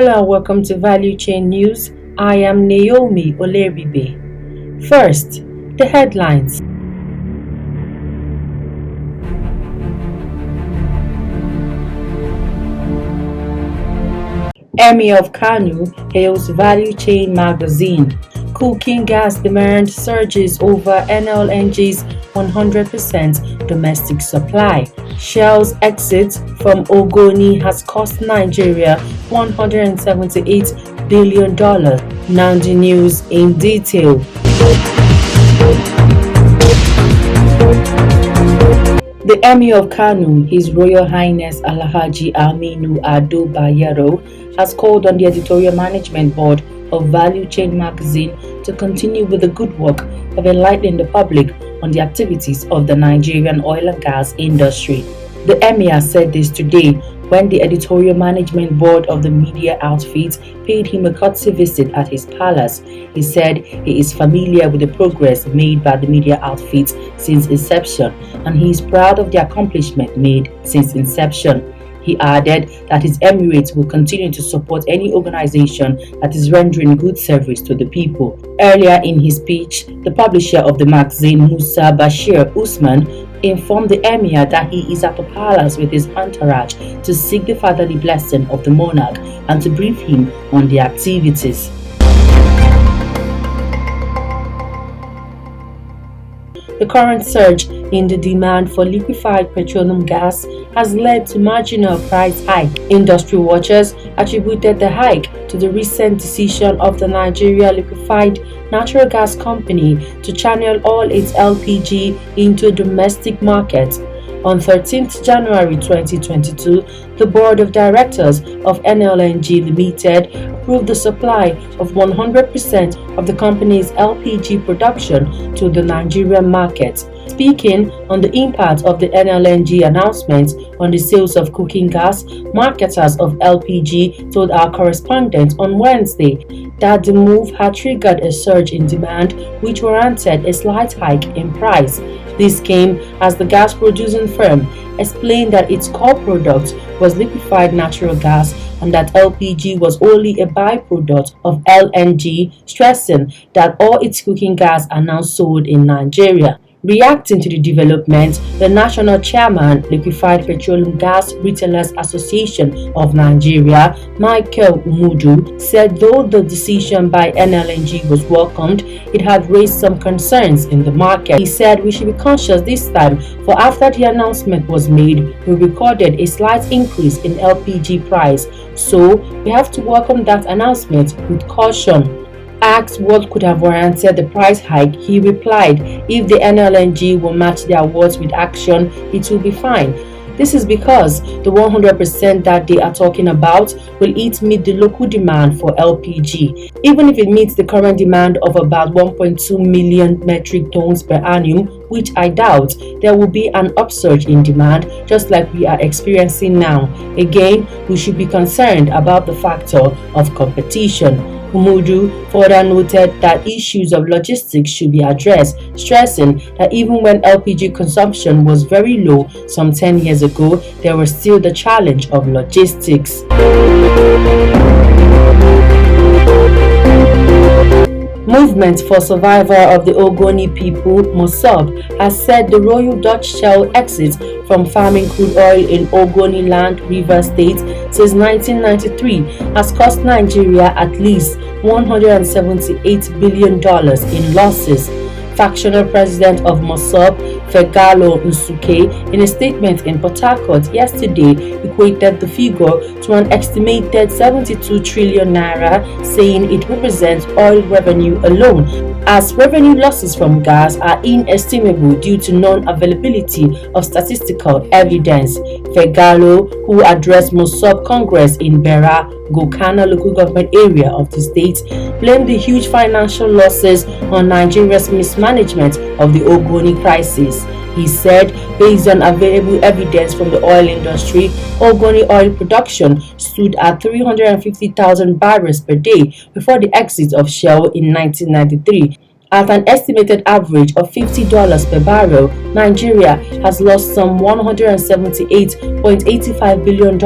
Hello and welcome to Valuechain News. I am Naomi Oleribe. First, the headlines. Emir of Kano hails Valuechain magazine. Cooking gas demand surges over NLNG's 100% domestic supply. Shell's exit from Ogoni has cost Nigeria $178 billion. Now the news in detail. The Emir of Kano, His Royal Highness Alhaji Aminu Ado Bayero, has called on the editorial management board of Valuechain magazine to continue with the good work of enlightening the public on the activities of the Nigerian oil and gas industry. The Emir said this today when the editorial management board of the media outfit paid him a courtesy visit at his palace. He said he is familiar with the progress made by the media outfit since inception, and he is proud of the accomplishment made since inception. He added that his Emirates will continue to support any organization that is rendering good service to the people. Earlier in his speech, the publisher of the magazine, Musa Bashir Usman, informed the Emir that he is at the palace with his entourage to seek the fatherly blessing of the monarch and to brief him on the activities. The current surge in the demand for liquefied petroleum gas has led to marginal price hike. Industry watchers attributed the hike to the recent decision of the Nigeria Liquefied Natural Gas Company to channel all its LPG into domestic market. On 13th January 2022, the Board of Directors of NLNG Limited approved the supply of 100% of the company's LPG production to the Nigerian market. Speaking on the impact of the NLNG announcement on the sales of cooking gas, marketers of LPG told our correspondent on Wednesday that the move had triggered a surge in demand, which warranted a slight hike in price. This came as the gas producing firm explained that its core product was liquefied natural gas and that LPG was only a byproduct of LNG, stressing that all its cooking gas are now sold in Nigeria. Reacting to the development, the national chairman, Liquefied Petroleum Gas Retailers Association of Nigeria, Michael Umudu, said though the decision by NLNG was welcomed, it had raised some concerns in the market. He said we should be cautious this time, for after the announcement was made, we recorded a slight increase in LPG price, so we have to welcome that announcement with caution. Asked what could have warranted the price hike, he replied, if the NLNG will match their words with action, it will be fine. This is because the 100% that they are talking about will meet the local demand for LPG. Even if it meets the current demand of about 1.2 million metric tons per annum, which I doubt, there will be an upsurge in demand just like we are experiencing now. Again, we should be concerned about the factor of competition. Umudu further noted that issues of logistics should be addressed, stressing that even when LPG consumption was very low some 10 years ago, there was still the challenge of logistics. Movement for Survival of the Ogoni People, Mossab, has said the Royal Dutch Shell exit from farming crude oil in Ogoni Land, Rivers State since 1993 has cost Nigeria at least $178 billion in losses. Factional president of Mossab, Fegalo Nsuke, in a statement in Port Harcourt yesterday, equated the figure to an estimated 72 trillion naira, saying it represents oil revenue alone, as revenue losses from gas are inestimable due to non-availability of statistical evidence. Fegalo, who addressed Mossab Congress in Bera, Gokana local government area of the state, blamed the huge financial losses on Nigeria's mismanagement of the Ogoni crisis. He said, based on available evidence from the oil industry, Ogoni oil production stood at 350,000 barrels per day before the exit of Shell in 1993. At an estimated average of $50 per barrel, Nigeria has lost some $178.85 billion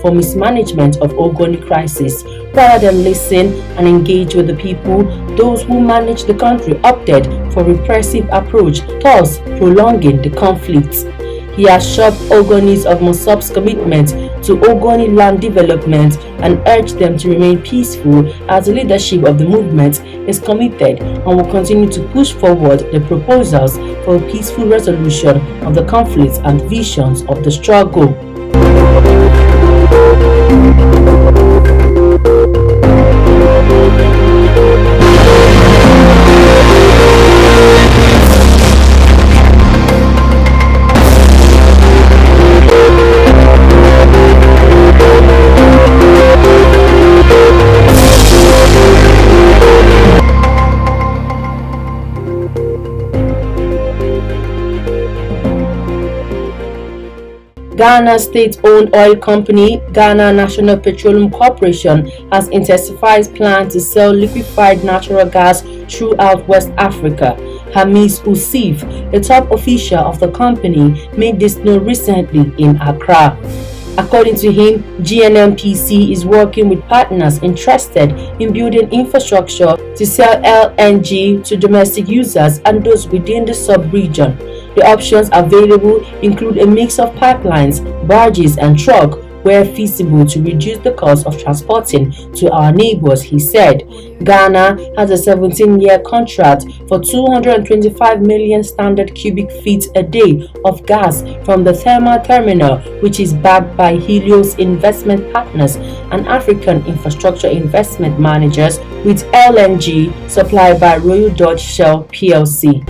for mismanagement of Ogoni crisis. Rather than listen and engage with the people, those who manage the country opted for repressive approach, thus prolonging the conflict. He assured Ogonis of Mossop's commitment to Ogoni land development and urged them to remain peaceful as the leadership of the movement is committed and will continue to push forward the proposals for a peaceful resolution of the conflicts and visions of the struggle. Ghana's state-owned oil company, Ghana National Petroleum Corporation, has intensified plans to sell liquefied natural gas throughout West Africa. Hamis Usif, a top official of the company, made this known recently in Accra. According to him, GNMPC is working with partners interested in building infrastructure to sell LNG to domestic users and those within the sub-region. The options available include a mix of pipelines, barges and truck where feasible to reduce the cost of transporting to our neighbors, he said. Ghana has a 17-year contract for 225 million standard cubic feet a day of gas from the thermal terminal, which is backed by Helios Investment Partners and African Infrastructure Investment Managers, with LNG supplied by Royal Dutch Shell plc.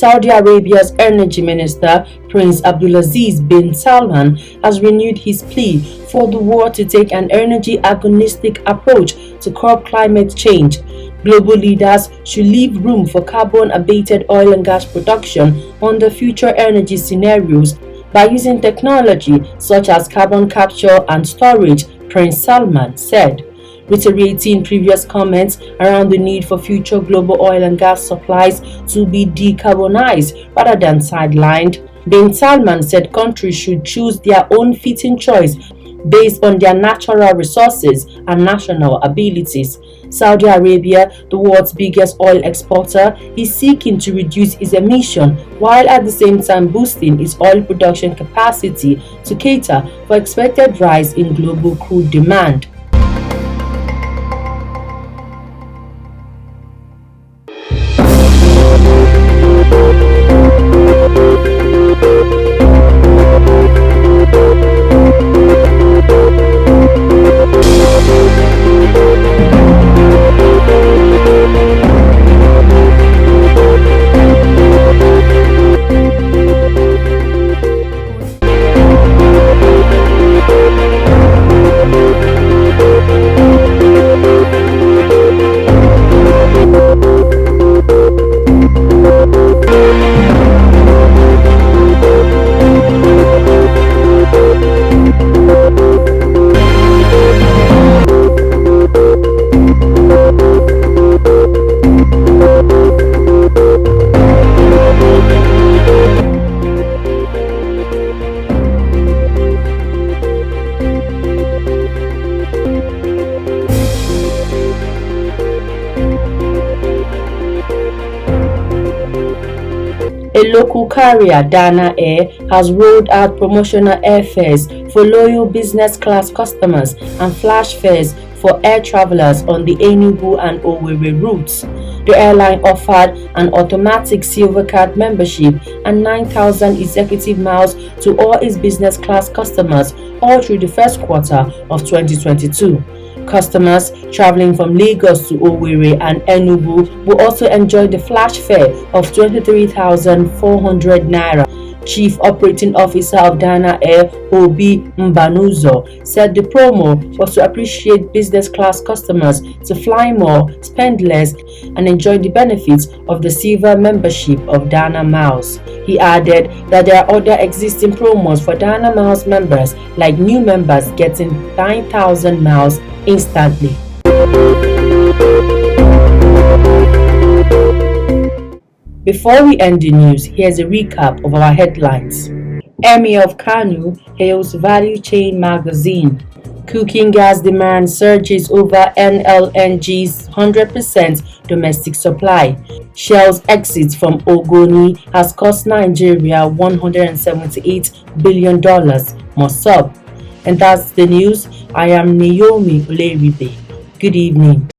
Saudi Arabia's Energy Minister, Prince Abdulaziz bin Salman, has renewed his plea for the world to take an energy agonistic approach to curb climate change. Global leaders should leave room for carbon-abated oil and gas production under future energy scenarios by using technology such as carbon capture and storage, Prince Salman said. Reiterating previous comments around the need for future global oil and gas supplies to be decarbonized rather than sidelined, bin Salman said countries should choose their own fitting choice based on their natural resources and national abilities. Saudi Arabia, the world's biggest oil exporter, is seeking to reduce its emission while at the same time boosting its oil production capacity to cater for expected rise in global crude demand. A local carrier, Dana Air, has rolled out promotional airfares for loyal business class customers and flash fares for air travelers on the Enugu and Owerri routes. The airline offered an automatic silver card membership and 9,000 executive miles to all its business class customers all through the first quarter of 2022. Customers traveling from Lagos to Owerri and Enugu will also enjoy the flash fare of 23,400 naira. Chief Operating Officer of Dana Air, Obi Mbanuzo, said the promo was to appreciate business class customers to fly more, spend less, and enjoy the benefits of the silver membership of Dana Miles. He added that there are other existing promos for Dana Miles members, like new members getting 9,000 miles instantly. Before we end the news, here's a recap of our headlines. Emir of Kanu hails Valuechain magazine. Cooking gas demand surges over NLNG's 100% domestic supply. Shell's exit from Ogoni has cost Nigeria $178 billion. More sub. And that's the news. I am Naomi Oleribe. Good evening.